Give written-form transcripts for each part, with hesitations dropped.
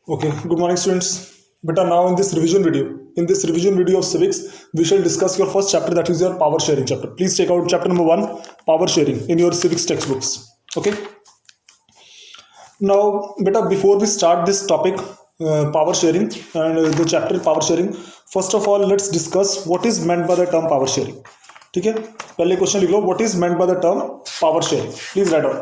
Okay, good morning students. Beta, now in this revision video of civics, we shall discuss your first chapter, that is your power sharing chapter. Please check out chapter number 1, power sharing, in your civics textbooks. Okay. Now, beta, before we start this topic, power sharing and the chapter power sharing, first of all, let's discuss what is meant by the term power sharing. ठीक है, पहले question लिख लो, what is meant by the term power sharing. Please write down.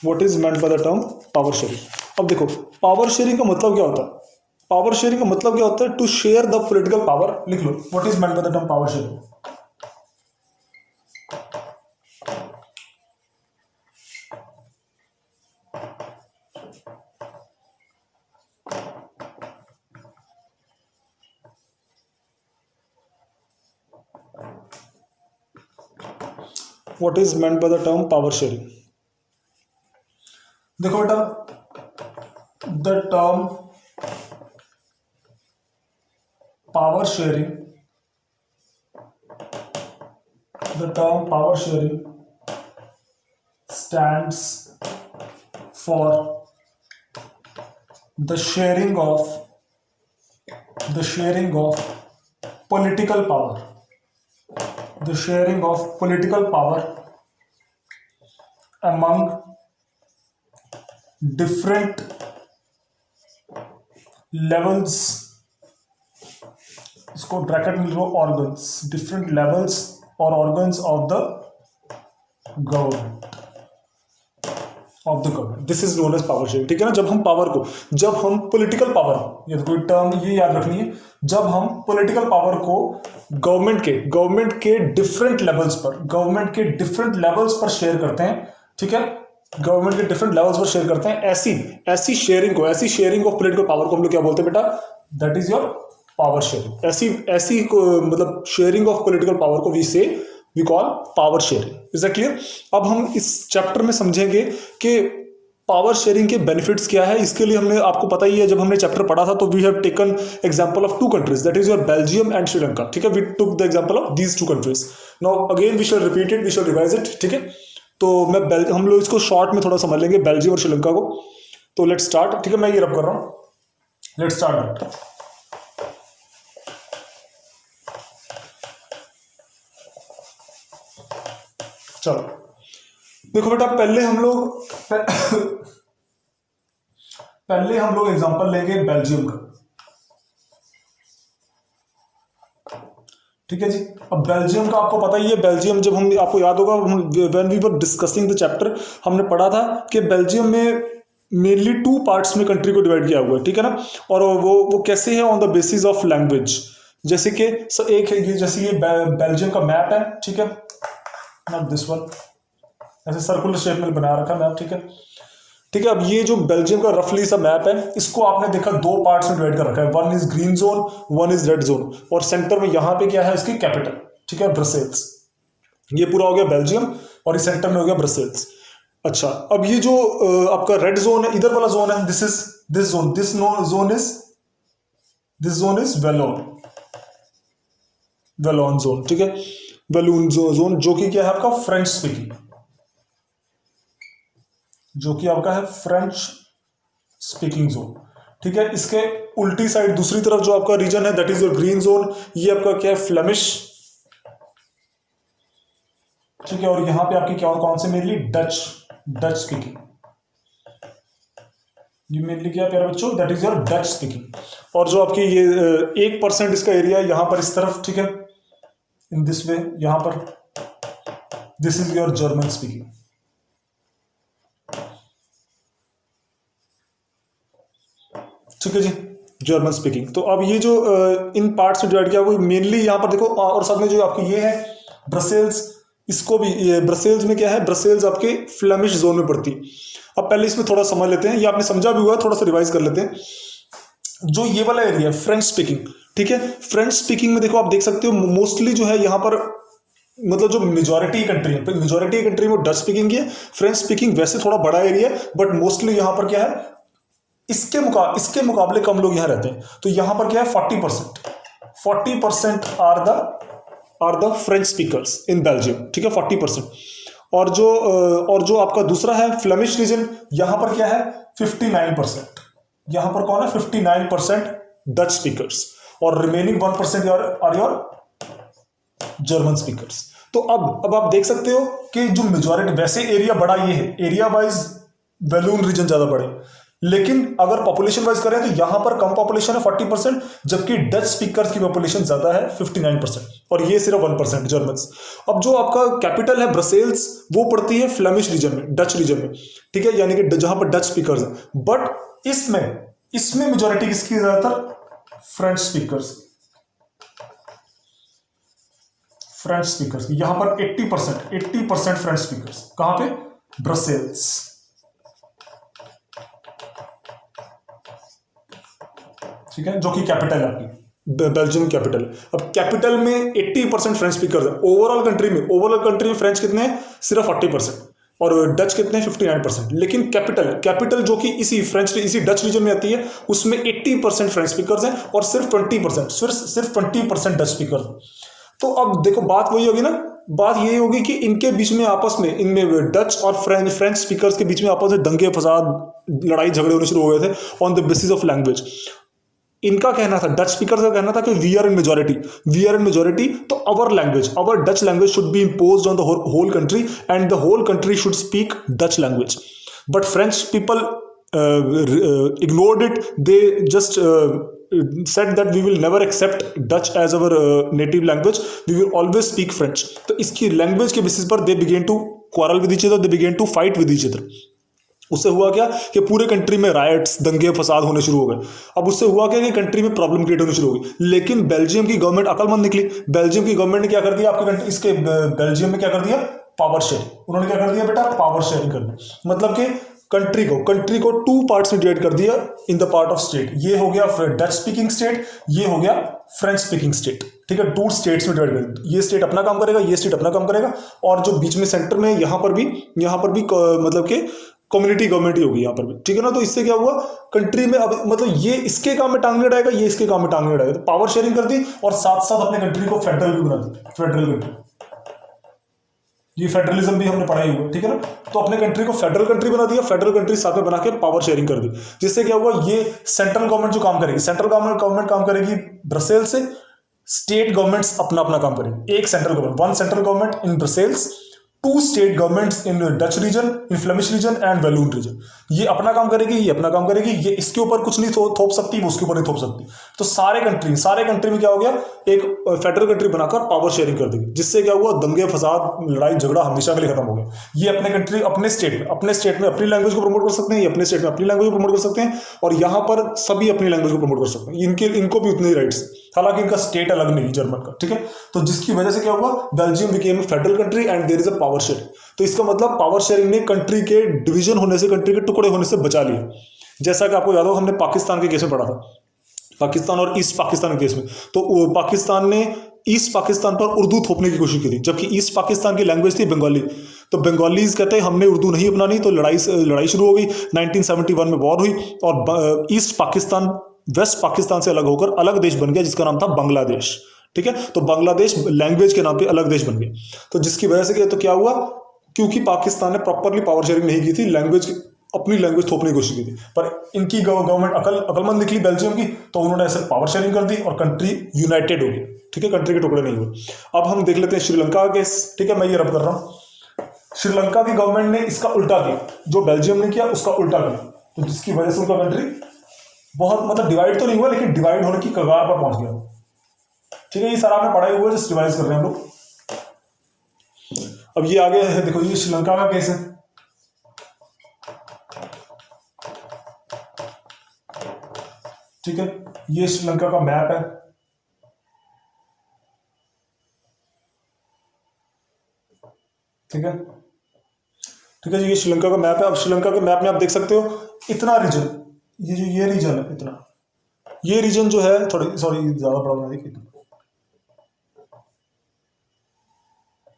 What is meant by the term power sharing. अब देखो, power sharing का मतलब क्या होता है. पावर शेयरिंग का मतलब क्या होता है? To share the political power. लिख लो, what is meant by the term power sharing. What is meant by the term power sharing. देखो बेटा, the term power sharing, stands for the sharing of political power, among different levels. इसको bracket में लो, organs, different levels और organs of the government. This is known as power sharing. ठीक है ना. जब हम पॉलिटिकल पावर, ये कोई टर्म ये याद रखनी है, जब हम पॉलिटिकल पावर को गवर्नमेंट के डिफरेंट लेवल्स पर शेयर करते हैं. ठीक है, गवर्नमेंट के डिफरेंट लेवल्स पर शेयर करते हैं. ऐसी शेयरिंग ऑफ पॉलिटिकल पावर को हम लोग क्या बोलते हैं बेटा? That is your power sharing. ऐसी मतलब शेयरिंग ऑफ पॉलिटिकल पावर को we call power sharing. Is that clear? अब हम इस चैप्टर में समझेंगे कि पावर शेयरिंग के बेनिफिट्स क्या है. इसके लिए हमने, आपको पता ही है, जब हमने चैप्टर पढ़ा था तो we have taken example of 2 countries, that is your Belgium and Sri Lanka. ठीक है, we took the example of these 2 countries. Now again we shall repeat it, we shall revise it. ठीक है, तो हम लोग इसको शॉर्ट में थोड़ा समझ लेंगे, बेल्जियम और श्रीलंका को. तो लेट्स स्टार्ट. ठीक है, मैं ये रब कर रहा हूं. Let's start. चलो देखो बेटा, पहले हम लोग एग्जांपल लेंगे बेल्जियम का. ठीक है जी. अब बेल्जियम का आपको पता ही है, बेल्जियम जब हम, आपको याद होगा, when we were discussing the chapter, हमने पढ़ा था कि बेल्जियम में मेनली 2 पार्ट्स में कंट्री को डिवाइड किया हुआ है. ठीक है ना. और वो कैसे है? On the basis of language. जैसे कि एक है ये, जैसे ये बेल्जियम का मैप है. ठीक है, नॉट दिस वन, ऐसे सर्कुलर शेप में बना रखा मैप. ठीक है. ठीक है, अब ये जो बेल्जियम का रफली सा मैप है, इसको आपने देखा 2 पार्ट्स में डिवाइड कर रखा है. 1 is green zone, 1 is red zone, और सेंटर में यहां पे क्या है? इसकी कैपिटल. ठीक है, ब्रसेल्स. ये पूरा हो गया बेल्जियम, और इस सेंटर में हो गया ब्रसेल्स. अच्छा, अब ये जो आपका रेड जोन है, इधर वाला जोन है, दिस जोन इज वेलोन जोन. ठीक है, वेलून जोन, जो कि क्या है आपका? French speaking, zone. ठीक है, इसके उल्टी साइड दूसरी तरफ जो आपका रीजन है, that is your green zone. ये आपका क्या है? फ्लेमिश. ठीक है, और यहां पे आपकी क्या, कौन से? Mainly Dutch speaking. ये मेनली क्या प्यारे बच्चों? That is your Dutch speaking. और जो आपकी ये 1% इसका एरिया है यहां पर इस तरफ. ठीक है, इन दिस वे, यहां पर this is your German speaking. ठीक है जी, जर्मन स्पीकिंग. तो अब ये जो इन पार्ट्स में डिवाइड किया, वो मेनली यहां पर देखो, और साथ में जो आपकी ये है ब्रसेल्स, इसको भी, ये ब्रसेल्स में क्या है? ब्रसेल्स आपके फ्लेमिश जोन में पड़ती. अब पहले इसमें थोड़ा समझ लेते हैं, ये आपने समझा भी हुआ है, थोड़ा सा रिवाइज कर लेते हैं. जो ये वाला एरिया है फ्रेंच स्पीकिंग. ठीक है, फ्रेंच स्पीकिंग में देखो, आप देख सकते हो मोस्टली जो है यहाँ पर, मतलब जो मेजॉरिटी कंट्री में डच स्पीकिंग की है. फ्रेंच स्पीकिंग वैसे थोड़ा बड़ा एरिया है, बट मोस्टली यहाँ पर क्या है? इसके मुकाबले कम लोग यहां रहते हैं. तो यहां पर क्या है? 40% are the French speakers in Belgium. ठीक है, 40%. और जो आपका दूसरा है फ्लेमिश रीजन, यहां पर क्या है 59%, यहां पर कौन है 59% डच स्पीकर्स, और remaining 1% are your German speakers. तो अब आप देख सकते हो कि जो मेजॉरिटी, वैसे एरिया बड़ा ये है, एरिया वाइज वैलून रीजन ज्यादा बड़े, लेकिन अगर पॉपुलेशन वाइज करें तो यहां पर कम पॉपुलेशन है 40%, जबकि डच स्पीकर्स की पॉपुलेशन ज्यादा है 59%, और ये सिर्फ 1% जर्मन। अब जो आपका कैपिटल है ब्रसेल्स, वो पड़ती है फ्लेमिश रीजन में, डच रीजन में, ठीक है, यानी कि जहां पर डच स्पीकर्स हैं। बट इसमें मेजॉरिटी किसकी, ज्यादातर फ्रेंच स्पीकर्स, फ्रेंच स्पीकर्स, यहां पर 80% फ्रेंच स्पीकर्स, कहां पे, ब्रसेल्स, ठीक है, जो कि कैपिटल है आपकी, बेल्जियम कैपिटल। अब कैपिटल में 80% फ्रेंच स्पीकर्स है। ओवरऑल कंट्री में फ्रेंच कितने हैं, सिर्फ 40%, और डच कितने हैं 59%। लेकिन कैपिटल जो कि इसी डच रीजन में आती है, उसमें 80% फ्रेंच स्पीकर्स हैं और सिर्फ 20% डच स्पीकर्स। तो अब देखो बात वही होगी ना, बात यही होगी कि इनके बीच में आपस में, इनमें डच और फ्रेंच स्पीकर्स के बीच में आपस में दंगे फसाद, लड़ाई झगड़े होने शुरू हो गए थे on the basis of language. इनका कहना था, डच स्पीकर्स का कहना था कि वी आर इन मेजॉरिटी, तो our Dutch language should be imposed on the whole country and the whole country should speak Dutch language. But French people ignored it. They just said that we will never accept Dutch as our native language. We will always speak French. तो इसकी language के basis पर they began to quarrel with each other. They began to fight with each other. उससे हुआ क्या कि पूरे country में राइट्स, दंगे फसाद होने शुरू हो गए। अब उससे हुआ क्या कि कंट्री में प्रॉब्लम क्रिएट होनी शुरू हो गई। लेकिन बेल्जियम की गवर्नमेंट अकलमंद निकली। बेल्जियम की गवर्नमेंट ने क्या कर दिया, आपके कंट्री, इसके बेल्जियम में क्या कर दिया, पावर शेयरिंग। उन्होंने क्या कर दिया बेटा, पावर शेयरिंग कर दी। मतलब कि कंट्री को 2 पार्ट्स में डिवाइड कर दिया in the part of state. ये हो गया डच स्पीकिंग स्टेट, ये हो गया फ्रेंच स्पीकिंग स्टेट, ठीक है, 2 स्टेट्स में डिवाइड कर दिया। ये स्टेट अपना काम करेगा, ये स्टेट अपना काम करेगा, और जो बीच में सेंटर में यहाँ पर भी मतलब कि कम्युनिटी गवर्नमेंट ही होगी यहाँ पर भी, ठीक है ना। तो इससे क्या हुआ, कंट्री में अब मतलब ये इसके काम में टांग नहीं अड़ाएगा, ये इसके काम में टांग नहीं अड़ाएगा। तो पावर शेयरिंग कर दी और साथ साथ अपने कंट्री को फेडरल भी बना दी, फेडरल कंट्री। ये फेडरलिज्म भी हमने पढ़ा ही हुआ, ठीक है ना। तो अपने कंट्री को फेडरल कंट्री बना दिया, फेडरल कंट्री साथ में बना के पावर शेयरिंग कर दी, जिससे क्या हुआ, ये सेंट्रल गवर्नमेंट जो काम करेगी, सेंट्रल गवर्नमेंट काम करेगी ब्रसेल्स से, स्टेट गवर्नमेंट्स अपना अपना काम करेंगे। एक central government, 1 central government in Brussels, 2 state governments in Dutch region, in Flemish region and Walloon region. ये अपना काम करेगी, ये अपना काम करेगी, ये इसके ऊपर कुछ नहीं थोप सकती, वो उसके ऊपर नहीं थोप सकती। तो सारे कंट्री में क्या हो गया, एक फेडरल कंट्री बनाकर पावर शेयरिंग कर देगी, जिससे क्या हुआ, दंगे फसाद, लड़ाई झगड़ा हमेशा के लिए खत्म हो गया। ये अपने कंट्री, अपने स्टेट में अपनी लैंग्वेज को प्रमोट कर सकते हैं, ये अपने स्टेट में अपनी लैंग्वेज को प्रमोट कर सकते हैं, और यहाँ पर सभी अपनी लैंग्वेज को प्रमोट कर सकते हैं। इनको भी उतने ही राइट्स, हालांकि इनका स्टेट अलग नहीं जर्मन का, ठीक है। तो जिसकी वजह से क्या हुआ, Belgium became federal country and there is a power sharing. तो इसका मतलब पावर शेयरिंग ने कंट्री के डिवीजन होने से, कंट्री के टुकड़े होने से बचा लिया। जैसा कि आपको याद हो, हमने पाकिस्तान के केस में पढ़ा था, पाकिस्तान और ईस्ट पाकिस्तान के केस में। तो पाकिस्तान ने ईस्ट पाकिस्तान पर उर्दू थोपने की कोशिश की थी, जबकि ईस्ट पाकिस्तान की लैंग्वेज थी बंगाली। तो बंगालीज कहते हैं हमने उर्दू नहीं अपनानी, तो लड़ाई शुरू हो गई। 1971 में वॉर हुई और ईस्ट पाकिस्तान वेस्ट पाकिस्तान से अलग होकर अलग देश बन गया, जिसका नाम था बांग्लादेश, ठीक है। तो बांग्लादेश लैंग्वेज के नाम पे अलग देश बन गया। तो जिसकी वजह से तो क्या हुआ, क्योंकि पाकिस्तान ने प्रॉपरली पावर शेयरिंग नहीं की थी, अपनी लैंग्वेज थोपने की कोशिश की थी, पर इनकी गवर्नमेंट अकलमंद निकली बेल्जियम की, तो उन्होंने ऐसे पावर शेयरिंग कर दी और कंट्री यूनाइटेड हो गई, ठीक है, कंट्री के टुकड़े नहीं हुए। अब हम देख लेते हैं श्रीलंका का केस, ठीक है, मैं ये रब कर रहा हूं। श्रीलंका की गवर्नमेंट ने इसका उल्टा किया, जो बेल्जियम ने किया उसका उल्टा किया, तो जिसकी वजह से उनका कंट्री बहुत मतलब डिवाइड तो नहीं हुआ, लेकिन डिवाइड होने की कगार पर पहुंच गया, ठीक है। ये सारा आपने पढ़ा ही हुआ, जस्ट रिवाइज कर रहे हैं हम लोग। अब ये आगे है, देखो ये श्रीलंका का केस है, ठीक है। ये श्रीलंका का मैप है, ठीक है, ठीक है जी, ये श्रीलंका का मैप है। अब श्रीलंका के मैप में आप देख सकते हो इतना रीजन, ये रीजन है, इतना ये रीजन जो है, थोड़ी ज्यादा बड़ा बना देखिए,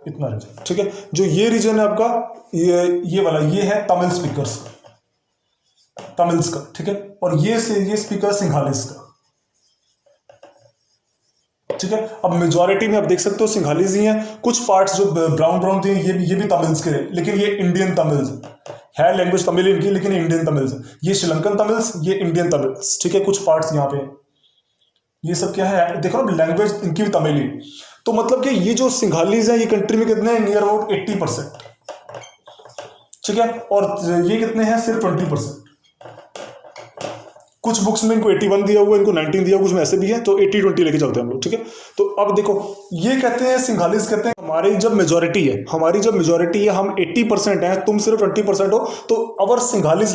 इतना रीजन, ठीक है। जो ये रीजन है आपका, ये वाला, ये है तमिल स्पीकर्स का, तमिल्स का, ठीक है। और ये स्पीकर सिंघालिस का, ठीक है। अब मेजॉरिटी में आप देख सकते हो सिंघालीज ही हैं, कुछ पार्ट्स जो ब्राउन ब्राउन थे ये भी तमिल्स के हैं, लेकिन ये इंडियन तमिल्स है, लैंग्वेज तमिल इनकी, लेकिन इंडियन तमिल्स, ये श्रीलंकन तमिल्स, ये इंडियन तमिल्स, ठीक है। कुछ पार्ट्स यहाँ पे ये सब क्या है, देखो ना लैंग्वेज इनकी भी तमिल ही। तो मतलब कि ये जो सिंघालीज है ये कंट्री में कितने हैं, नियर अबाउट 80%, ठीक है। और ये कितने हैं, सिर्फ 20%। कुछ बुक्स में इनको 81 दिया हुआ है, इनको 19 दिया हुआ, कुछ में ऐसे भी है, तो 80-20 लेके चलते हैं हम लोग, ठीक है। तो अब देखो ये कहते हैं सिंघालीज कहते हैं हमारी जब मेजॉरिटी है, हम 80% हैं, तुम सिर्फ 20% हो, तो our Sinhalese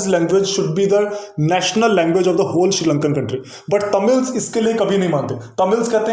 language should be the national language of the whole Sri Lankan country. But Tamils इसके लिए कभी नहीं मानते। तमिल्स कहते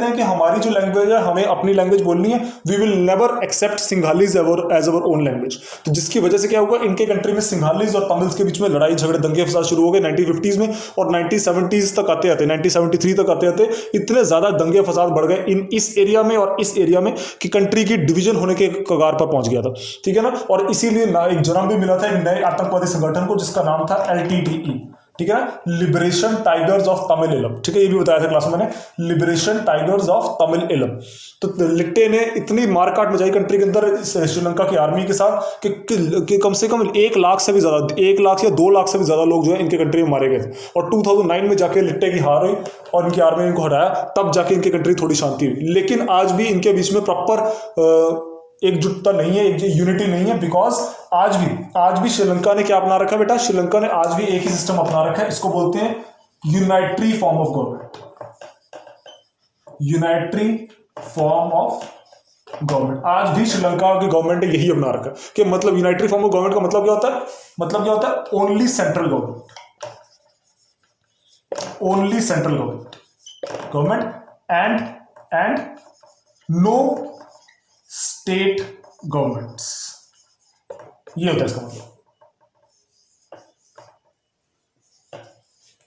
हैं कि हमारी जो लैंग्वेज है हमें अपनी लैंग्वेज बोलनी है, we will never accept Sinhalese as our own language. तो जिसकी वजह से क्या हुआ, इनके कंट्री में सिंघालीज और तमिल्स के बीच में लड़ाई झगड़े दंगे फसाद शुरू हो गए 1950s में, और 1970s तक आते 1973 तक आते इतने ज्यादा दंगे फसाद बढ़ गए इस एरिया में और इस एरिया में कि कंट्री की डिवीजन होने के कगार पर पहुंच गया था, ठीक है ना। और इसीलिए एक जन्म भी मिला था एक नए आतंकवादी संगठन को जिसका नाम था LTTE, ठीक है ना, लिबरेशन टाइगर्स ऑफ तमिल इलम, ठीक है। ये भी बताया था क्लास में मैंने, लिबरेशन टाइगर्स ऑफ तमिल इलम। तो लिट्टे ने इतनी मारकाट मचाई कंट्री के अंदर श्रीलंका की आर्मी के साथ कि कम से कम 1 लाख से भी ज्यादा, 1 लाख या 2 लाख से भी ज्यादा लोग जो है इनके कंट्री में मारे गए थे। और 2009 में जाके लिट्टे की हार हुई और इनकी आर्मी ने इनको हराया, तब जाके इनकी कंट्री थोड़ी शांति हुई। लेकिन आज भी इनके बीच में प्रॉपर एकजुटता नहीं है, यूनिटी नहीं है, बिकॉज आज भी श्रीलंका ने क्या अपना रखा है बेटा, श्रीलंका ने आज भी एक ही सिस्टम अपना रखा है, इसको बोलते हैं unitary form of government. Unitary form of government आज भी श्रीलंका की गवर्नमेंट ने यही अपना रखा है। कि मतलब यूनाइटरी फॉर्म ऑफ गवर्नमेंट का मतलब क्या होता है, only central government and no state governments, ये होता है इसका मतलब,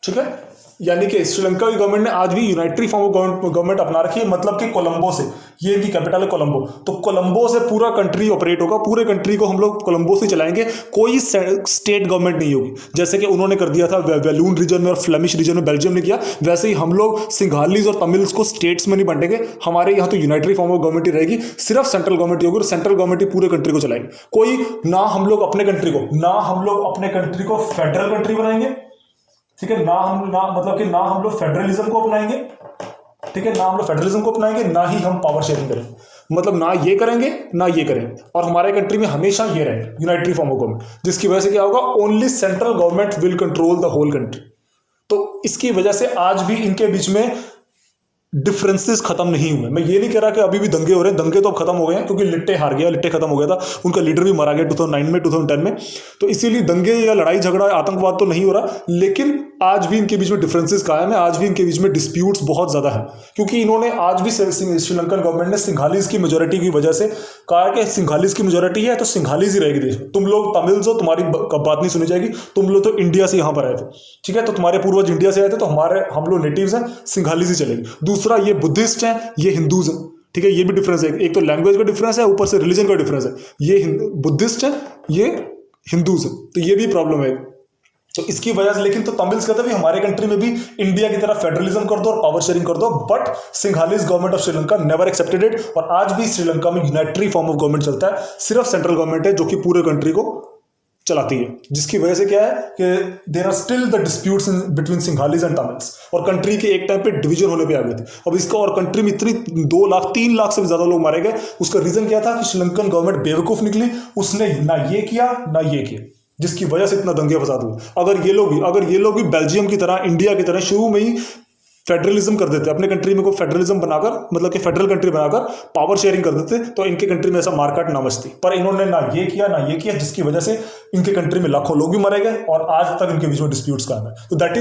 ठीक है। यानी कि श्रीलंका की गवर्नमेंट ने आज भी यूनाइटरी फॉर्म ऑफ गवर्नमेंट अपना रखी है, मतलब कि कोलंबो से, ये इनकी कैपिटल है कोलंबो, तो कोलंबो से पूरा कंट्री ऑपरेट होगा, पूरे कंट्री को हम लोग कोलंबो से चलाएंगे, कोई स्टेट गवर्नमेंट नहीं होगी। जैसे कि उन्होंने कर दिया था वैलून रीजन में और फ्लेमिश रीजन में बेल्जियम ने किया, वैसे ही हम लोग सिंघालीज और तमिल्स को स्टेट्स में नहीं बांटेंगे, हमारे यहाँ तो यूनाइटरी फॉर्म ऑफ गवर्नमेंट ही रहेगी, सिर्फ सेंट्रल गवर्नमेंट होगी और सेंट्रल गवर्नमेंट ही पूरे कंट्री को चलाएगी। कोई ना हम लोग अपने कंट्री को फेडरल कंट्री बनाएंगे, ठीक है, ना हम लोग फेडरलिज्म को अपनाएंगे, ठीक है, ना ही हम पावर शेयरिंग करेंगे, मतलब ना ये करेंगे ना ये करेंगे, और हमारे कंट्री में हमेशा ये रहेगा यूनाइटरी फॉर्म ऑफ गवर्नमेंट, जिसकी वजह से क्या होगा, only central government will control the whole country. तो इसकी वजह से आज भी इनके बीच में डिफरेंसेस खत्म नहीं हुए। मैं ये नहीं कह रहा कि अभी भी दंगे हो रहे हैं, दंगे तो अब खत्म हो गए हैं, क्योंकि लिट्टे हार गया, लिट्टे खत्म हो गया था, उनका लीडर भी मारा गया 2009 में 2010 में, तो इसीलिए दंगे या लड़ाई झगड़ा आतंकवाद तो नहीं हो रहा, लेकिन आज भी इनके बीच में डिफरेंसेस कायम है, आज भी इनके बीच में डिस्प्यूट्स बहुत ज्यादा है, क्योंकि इन्होंने आज भी श्रीलंकन गवर्नमेंट ने सिंघालीज की मेजोरिटी की वजह से कहा कि सिंघालीज की मेजोरिटी है तो सिंघालीज ही रहेगी देश में, तुम लोग तमिल्स हो, तुम्हारी बात नहीं सुनी जाएगी, तुम लोग तो इंडिया से यहाँ पर आए थे, ठीक है, तो तुम्हारे पूर्वज इंडिया से आए थे, तो हम लोग नेटिव्स हैं, सिंघालीज ही चलेगी। दूसरा, ये बुद्धिस्ट हैं, ये हिंदूज हैं, ठीक है, ये भी डिफरेंस है, एक तो लैंग्वेज का डिफरेंस है, ऊपर से रिलीजन का डिफरेंस है, ये बुद्धिस्ट है, ये हिंदूज है, तो ये भी प्रॉब्लम है। तो इसकी वजह से, लेकिन तो तमिल्स कहते हैं हमारे कंट्री में भी इंडिया की तरह फेडरलिज्म कर दो और पावर शेयरिंग कर दो, but Sinhalese government of Sri Lanka never accepted it, और आज भी श्रीलंका में यूनाइटरी फॉर्म ऑफ गवर्नमेंट चलता है, सिर्फ सेंट्रल गवर्नमेंट है जो कि पूरे कंट्री को चलाती है, जिसकी वजह से क्या है कि there are still the disputes between Sinhalese and Tamils, और कंट्री के एक टाइम पे डिवीजन होने पे आ गए थे। अब इसका, और कंट्री में इतनी 2 लाख 3 लाख से भी ज्यादा लोग मारे गए, उसका रीजन क्या था कि श्रीलंकन गवर्नमेंट बेवकूफ निकली, उसने ना ये किया ना ये किया, जिसकी वजह से इतना दंगे फसाद हुए। अगर ये लोग भी बेल्जियम की तरह, इंडिया की तरह शुरू में ही फेडरलिज्म कर देते, अपने कंट्री में को फेडरलिज्म बनाकर, मतलब कि फेडरल कंट्री बनाकर पावर शेयरिंग कर देते, तो इनके कंट्री में ऐसा मारकाट ना मचती, पर इन्होंने ना ये किया, जिसकी वजह से इनके कंट्री में लाखों लोग भी मारे गए और आज तक इनके बीच में डिस्प्यूट्स कायम है। तो that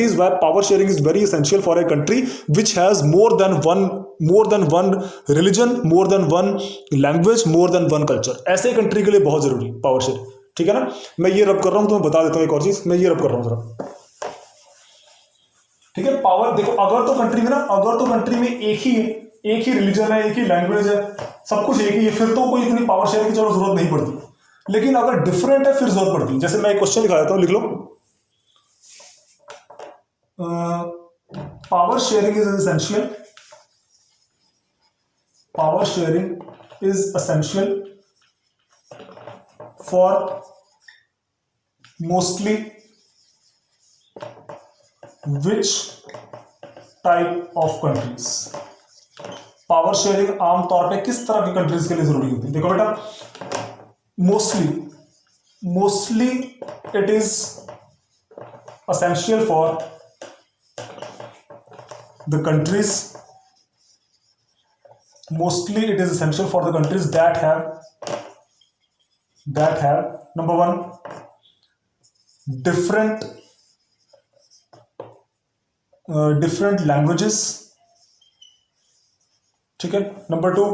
is why power sharing is very essential for a country which has more than one religion, more than one language, more than one culture. ऐसे कंट्री के लिए बहुत जरूरी है पावर शेयरिंग, ठीक है ना। मैं ये रब कर रहा हूं, तो मैं बता देता हूं एक और चीज, मैं ये रब कर रहा हूं जरा, ठीक है। पावर देखो, अगर तो कंट्री में एक ही रिलीजन है, एक ही लैंग्वेज है, सब कुछ एक ही है, फिर तो कोई इतनी पावर शेयरिंग की जरूरत नहीं पड़ती। लेकिन अगर डिफरेंट है फिर जरूरत पड़ती है। जैसे मैं एक क्वेश्चन लिखा देता हूं, लिख लो, Power sharing is essential. Power sharing is essential for mostly which type of countries? Power sharing आमतौर पे किस तरह की कंट्रीज के लिए जरूरी होती है? देखो बेटा, mostly it is essential for the countries, mostly it is essential for the countries that have number one, different languages, ठीक है. Number two,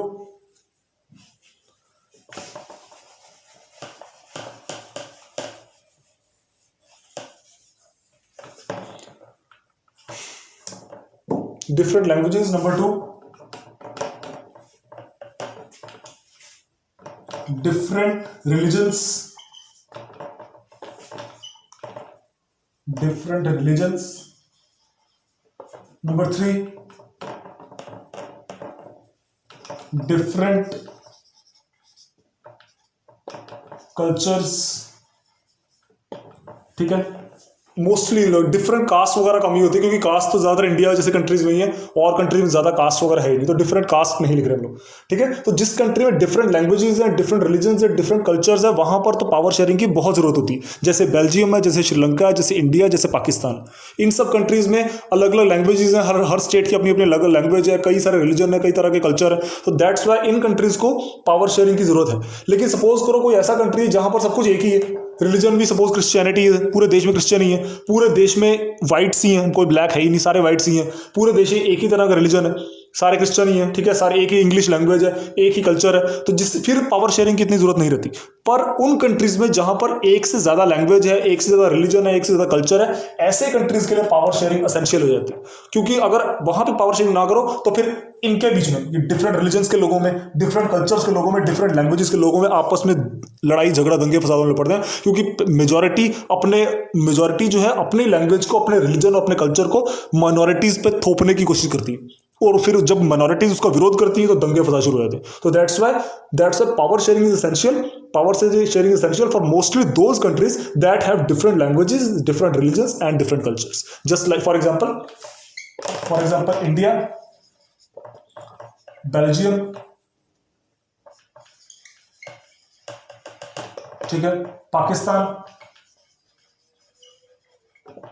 different languages. Number two, different religions. Number three, different cultures. ठीक है. Mostly different caste वगैरह कम ही होती है, क्योंकि cast तो ज़्यादातर इंडिया जैसे कंट्रीज में ही है, और कंट्री में ज़्यादा कास्ट वगैरह है ही नहीं, तो डिफरेंट कास्ट नहीं लिख रहे हम लोग. ठीक है. तो जिस कंट्री में डिफरेंट लैंग्वेजेस हैं, डिफरेंट रिलीजन्स हैं, डिफरेंट कल्चर्स है, वहाँ पर तो पावर शेयरिंग की बहुत ज़रूरत होती है. जैसे बेल्जियम है, जैसे श्रीलंका है, जैसे इंडिया, जैसे पाकिस्तान. इन सब कंट्रीज़ में अलग अलग लैंग्वेजेस हैं, हर स्टेट की अपनी अपनी अलग अलग लैंग्वेज है, कई सारे रिलीजन है, कई तरह के कल्चर है. तो दैट्स वाई इन कंट्रीज़ को पावर शेयरिंग की ज़रूरत है. लेकिन सपोज करो कोई ऐसा कंट्री है जहाँ पर सब कुछ एक ही है, रिलीजन भी सपोज क्रिश्चियनिटी है, पूरे देश में क्रिश्चियन ही है, पूरे देश में वाइट्स ही हैं, कोई ब्लैक है ही नहीं, सारे वाइट्स ही हैं, पूरे देश में एक ही तरह का रिलीजन है, सारे क्रिश्चियन ही हैं. ठीक है. सारे एक ही इंग्लिश लैंग्वेज है, एक ही कल्चर है, तो जिससे फिर पावर शेयरिंग की इतनी जरूरत नहीं रहती. पर उन कंट्रीज में जहां पर एक से ज्यादा लैंग्वेज है, एक से ज्यादा रिलीजन है, एक से ज्यादा कल्चर है, ऐसे कंट्रीज के लिए पावर शेयरिंग एसेंशियल हो जाती है. क्योंकि अगर वहां पे पावर शेयरिंग ना करो तो फिर इनके बीच में, ये डिफरेंट रिलीजन्स के लोगों में, डिफरेंट कल्चर्स के लोगों में, डिफरेंट लैंग्वेजेस के लोगों में आपस में लड़ाई झगड़ा दंगे फसाद होने पड़ते हैं. क्योंकि मेजोरिटी जो है अपनी लैंग्वेज को, अपने रिलीजन और अपने कल्चर को माइनॉरिटीज पे थोपने की कोशिश करती है, और फिर जब माइनॉरिटीज उसका विरोध करती है तो दंगे फसाद शुरू हो जाते हैं. तो that's why power sharing is essential. Power sharing is essential for mostly those countries that have different languages, different religions and different cultures. Just like for example India, Belgium, ठीक है, पाकिस्तान,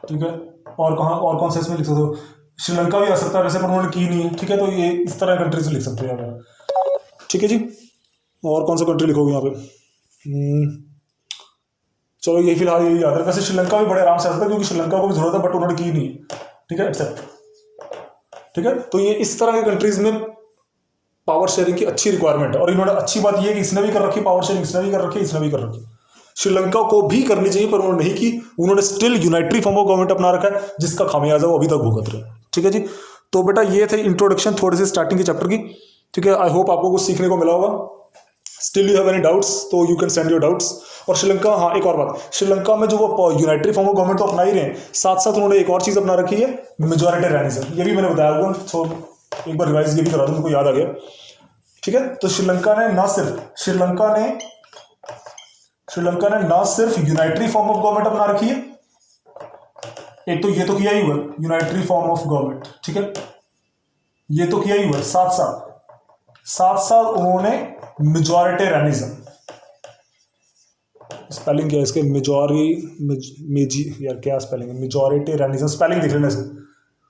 ठीक है, और कौन सा इसमें लिख सकते हो, श्रीलंका भी आ सकता है वैसे, पर उन्होंने की नहीं है. ठीक है. तो ये इस तरह कंट्री से लिख सकते हो यहाँ पे. ठीक है जी. और कौन सा कंट्री लिखोगे यहाँ पे? चलो ये फिलहाल यही याद है. वैसे श्रीलंका भी बड़े आराम से आ सकता है, क्योंकि श्रीलंका को भी जरूरत है, बट उन्होंने की नहीं है. ठीक है. एक्सेप्ट. ठीक है. तो ये इस तरह के कंट्रीज में पावर शेयरिंग की अच्छी रिक्वायरमेंट है. और इन्होंने अच्छी बात यह है कि इसने भी कर रखी पावर शेयरिंग, इसने भी कर रखी, इसने भी कर रखी. श्रीलंका को भी करनी चाहिए पर उन्होंने नहीं की. उन्होंने स्टिल यूनाइटरी फॉर्म ऑफ गवर्नमेंट अपना रखा है, जिसका खामियाजा वो अभी तक भुगत रहे हैं. ठीक है जी. तो बेटा ये थे इंट्रोडक्शन थोड़ी सी स्टार्टिंग के चैप्टर की. ठीक है. आई होप आपको कुछ सीखने को मिला होगा. Still you have any doubts तो you can send your doubts. और श्रीलंका, हाँ एक और बात, श्रीलंका में जो वो यूनाइटरी फॉर्म ऑफ गवर्नमेंट तो अपना ही रहे हैं, साथ साथ उन्होंने एक और चीज अपना रखी है, मेजोरिटेरियनिज्म. ये भी मैंने बताया होगा, तो एक बार रिवाइज ये भी करा दूं, मुझको याद आ गया. ठीक है. तो श्रीलंका ने ना सिर्फ यूनाइटरी फॉर्म ऑफ गवर्नमेंट अपना रखी है, एक तो ये तो किया ही हुआ यूनाइटरी फॉर्म ऑफ गवर्नमेंट. ठीक है. ये तो किया ही हुआ. साथ साथ उन्होंने मेजोरिटेरियनिज्म, स्पेलिंग क्या है इसके, यार क्या स्पेलिंग है, मेजोरिटेरियनिज्म, स्पेलिंग देख लेना इसको,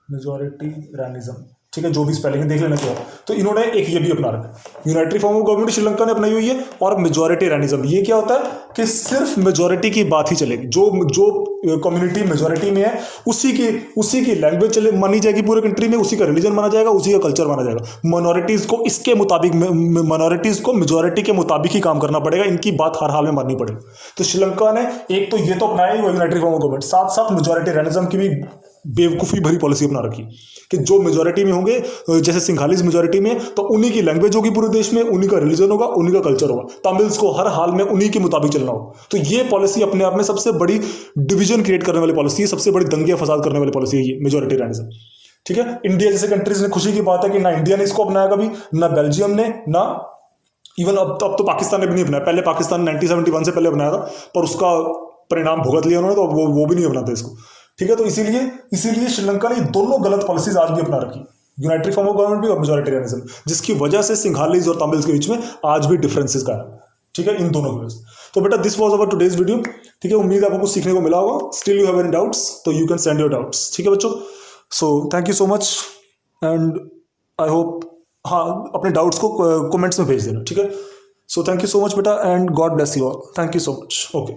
मेजोरिटेरियनिज्म. ठीक है. जो भी स्पेलिंग है देख लेना चाहिए. तो इन्होंने एक ये भी अपना रखा, यूनाइटरी फॉर्म ऑफ गवर्नमेंट श्रीलंका ने अपनाई हुई है, और मेजोरिटेरियनिज्म. ये क्या होता है कि सिर्फ मेजोरिटी की बात ही चलेगी, जो कम्युनिटी मेजोरिटी में है उसी की लैंग्वेज चले मानी जाएगी पूरे कंट्री में, उसी का रिलीजन माना जाएगा, उसी का कल्चर माना जाएगा. माइनॉरिटीज को इसके मुताबिक, माइनॉरिटीज को मेजोरिटी के मुताबिक ही काम करना पड़ेगा, इनकी बात हर हाल में माननी पड़ेगी. तो श्रीलंका ने एक तो ये तो अपनाया ही हुआ यूनाइटरी फॉर्म ऑफ गवर्नमेंट, साथ साथ मेजोरिटेरियनिज्म की भी बेवकूफ़ी भरी पॉलिसी अपना रखी कि जो मेजोरिटी में होंगे, जैसे सिंघालीज मेजोरिटी में, तो उन्हीं की लैंग्वेज होगी पूरे देश में, उन्हीं का रिलीजन होगा, उन्हीं का कल्चर होगा. तमिल्स को हर हाल में उन्हीं के मुताबिक चलना होगा. तो ये पॉलिसी अपने आप में सबसे बड़ी डिवीजन क्रिएट करने वाली पॉलिसी है, सबसे बड़ी दंगे फसाद करने वाली पॉलिसी है ये मेजोरिटेरियनिज्म. ठीक है। इंडिया जैसे कंट्रीज ने, खुशी की बात है कि ना इंडिया ने इसको अपनाया कभी, ना बेल्जियम ने, ना इवन अब तो पाकिस्तान ने भी नहीं अपनाया। पहले पाकिस्तान ने 1971 से पहले अपनाया था, पर उसका परिणाम भुगत लिया उन्होंने, तो अब वो भी नहीं अपनाते इसको। ठीक है, तो इसीलिए इसीलिए श्रीलंका ने दोनों गलत पॉलिसीज आज भी अपना रखी, यूनाइटेड फॉर्म ऑफ गवर्नमेंट भी और मेजोरिटेरियनिज्म, जिसकी वजह से सिंघालीज और तमिल्स के बीच में आज भी डिफरेंसेस का है। ठीक है, इन दोनों की वजह से। तो बेटा this was our today's video. ठीक है, उम्मीद है आपको कुछ सीखने को मिला होगा। Still you have any doubts तो you can send your doubts. ठीक है बच्चों, so thank you so much and I hope, हाँ अपने डाउट्स को कमेंट्स में भेज देना। ठीक है, so thank you so much बेटा and God bless you all. Thank you so much. Okay.